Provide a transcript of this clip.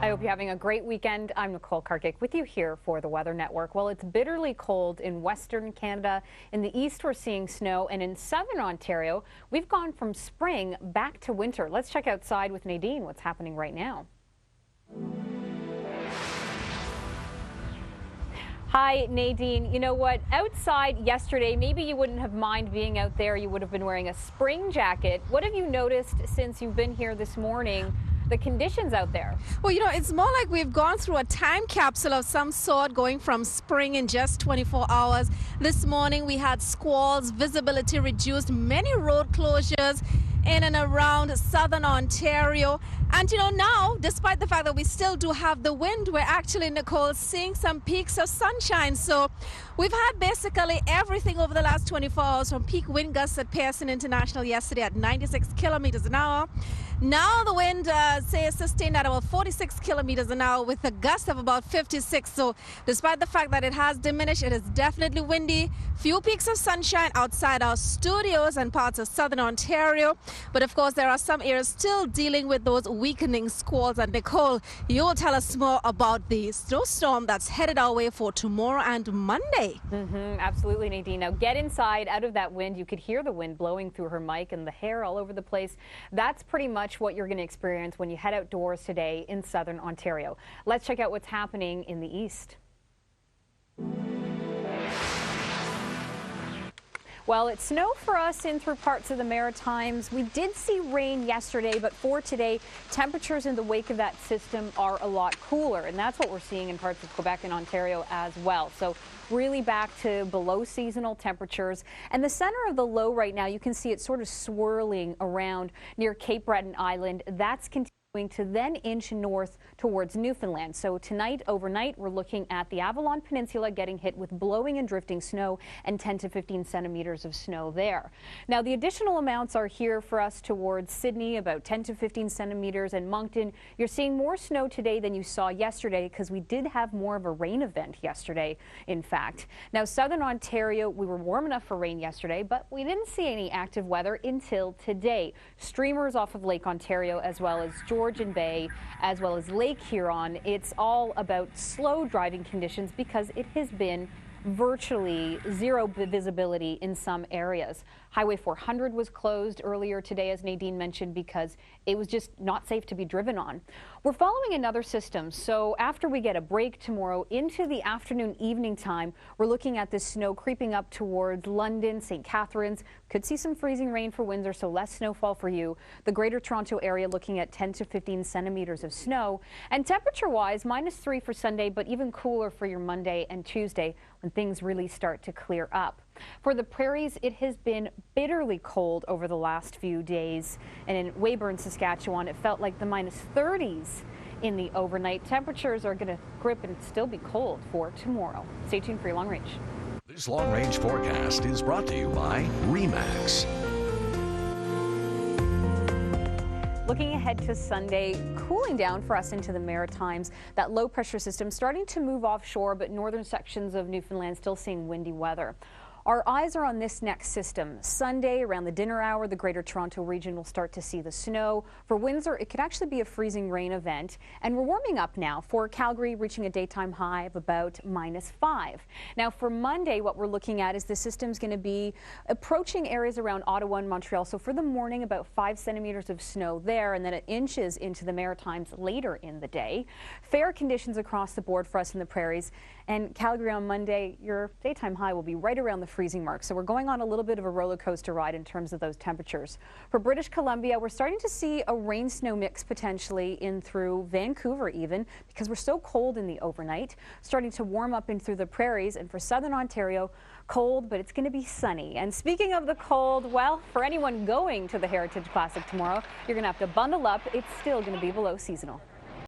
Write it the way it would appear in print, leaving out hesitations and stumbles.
I hope you're having a great weekend. I'm Nicole Karkic with you here for the Weather Network. Well, it's bitterly cold in Western Canada. In the east, we're seeing snow, and in Southern Ontario, we've gone from spring back to winter. Let's check outside with Nadine what's happening right now. Hi, Nadine. You know what? Outside yesterday, maybe you wouldn't have minded being out there. You would have been wearing a spring jacket. What have you noticed since you've been here this morning? The conditions out there? Well, you know, it's more like we've gone through a time capsule of some sort, going from spring in just 24 hours. This morning we had squalls, visibility reduced, many road closures in and around Southern Ontario. And you know, now, despite the fact that we still do have the wind, we're actually, Nicole, seeing some peaks of sunshine. So we've had basically everything over the last 24 hours, from peak wind gusts at Pearson International yesterday at 96 kilometers an hour. Now the wind, say, is sustained at about 46 kilometers an hour with a gust of about 56. So despite the fact that it has diminished, it is definitely windy. Few peaks of sunshine outside our studios and parts of Southern Ontario. But of course, there are some areas still dealing with those weakening squalls. And Nicole, you'll tell us more about the snowstorm that's headed our way for tomorrow and Monday. Absolutely, Nadine. Now get inside, out of that wind. You could hear the wind blowing through her mic and the hair all over the place. That's pretty much what you're going to experience when you head outdoors today in Southern Ontario. Let's check out what's happening in the east. Well, it's snow for us in through parts of the Maritimes. We did see rain yesterday, but for today, temperatures in the wake of that system are a lot cooler, and that's what we're seeing in parts of Quebec and Ontario as well. So really back to below seasonal temperatures. And the center of the low right now, you can see it sort of swirling around near Cape Breton Island. That's continuing to then inch north towards Newfoundland. So tonight, overnight, we're looking at the Avalon Peninsula getting hit with blowing and drifting snow and 10 to 15 centimeters of snow there. Now, the additional amounts are here for us towards Sydney, about 10 to 15 centimeters, and Moncton. You're seeing more snow today than you saw yesterday because we did have more of a rain event yesterday, in fact. Now, Southern Ontario, we were warm enough for rain yesterday, but we didn't see any active weather until today. Streamers off of Lake Ontario as well as Georgian Bay, as well as Lake Huron. It's all about slow driving conditions because it has been virtually zero visibility in some areas. Highway 400 was closed earlier today, as Nadine mentioned, because it was just not safe to be driven on. We're following another system, so after we get a break tomorrow into the afternoon, evening time, we're looking at this snow creeping up towards London, St. Catharines. Could see some freezing rain for Windsor, so less snowfall for you. The Greater Toronto area looking at 10 to 15 centimeters of snow. And temperature-wise, -3 for Sunday, but even cooler for your Monday and Tuesday when things really start to clear up. For the prairies, it has been bitterly cold over the last few days. And in Weyburn, Saskatchewan, it felt like the -30s in the overnight. Temperatures are going to grip and still be cold for tomorrow. Stay tuned for your long range. This long range forecast is brought to you by RE/MAX. Looking ahead to Sunday, cooling down for us into the Maritimes. That low pressure system starting to move offshore, but northern sections of Newfoundland still seeing windy weather. Our eyes are on this next system. Sunday, around the dinner hour, the Greater Toronto region will start to see the snow. For Windsor, it could actually be a freezing rain event. And we're warming up now for Calgary, reaching a daytime high of about -5. Now, for Monday, what we're looking at is the system's going to be approaching areas around Ottawa and Montreal. So for the morning, about 5 centimeters of snow there, and then it inches into the Maritimes later in the day. Fair conditions across the board for us in the prairies. And Calgary on Monday, your daytime high will be right around the freezing mark. So we're going on a little bit of a roller coaster ride in terms of those temperatures. For British Columbia, we're starting to see a rain-snow mix potentially in through Vancouver even, because we're so cold in the overnight. Starting to warm up in through the prairies. And for Southern Ontario, cold, but it's going to be sunny. And speaking of the cold, well, for anyone going to the Heritage Classic tomorrow, you're going to have to bundle up. It's still going to be below seasonal.